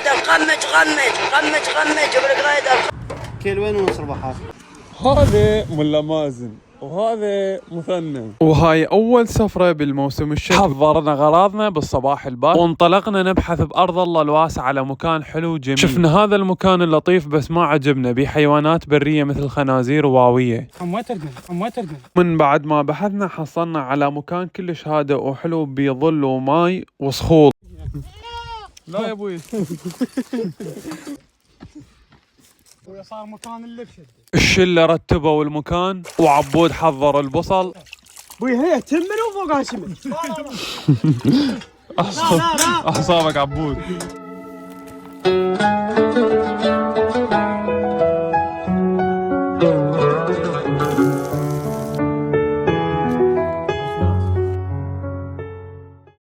جريدر غمج بالجريدر. كيل وين ونص ربحات؟ هذا ملا مازن وهذا مثنى. وهاي أول سفرة بالموسم الشتوي. حضرنا غراضنا بالصباح الباكر وانطلقنا نبحث بأرض الله الواسعة على مكان حلو جميل. شفنا هذا المكان اللطيف بس ما عجبنا، بيه حيوانات برية مثل خنازير وواوية. من بعد ما بحثنا حصلنا على مكان كلش هادئ وحلو بيه ظل وماي وصخور. لا يا ابوي صار مكان اللبشة. الشلة رتبوا المكان وعبود حضر البصل. بوي هي تمن وفوقها شمل. أعصابك عبود.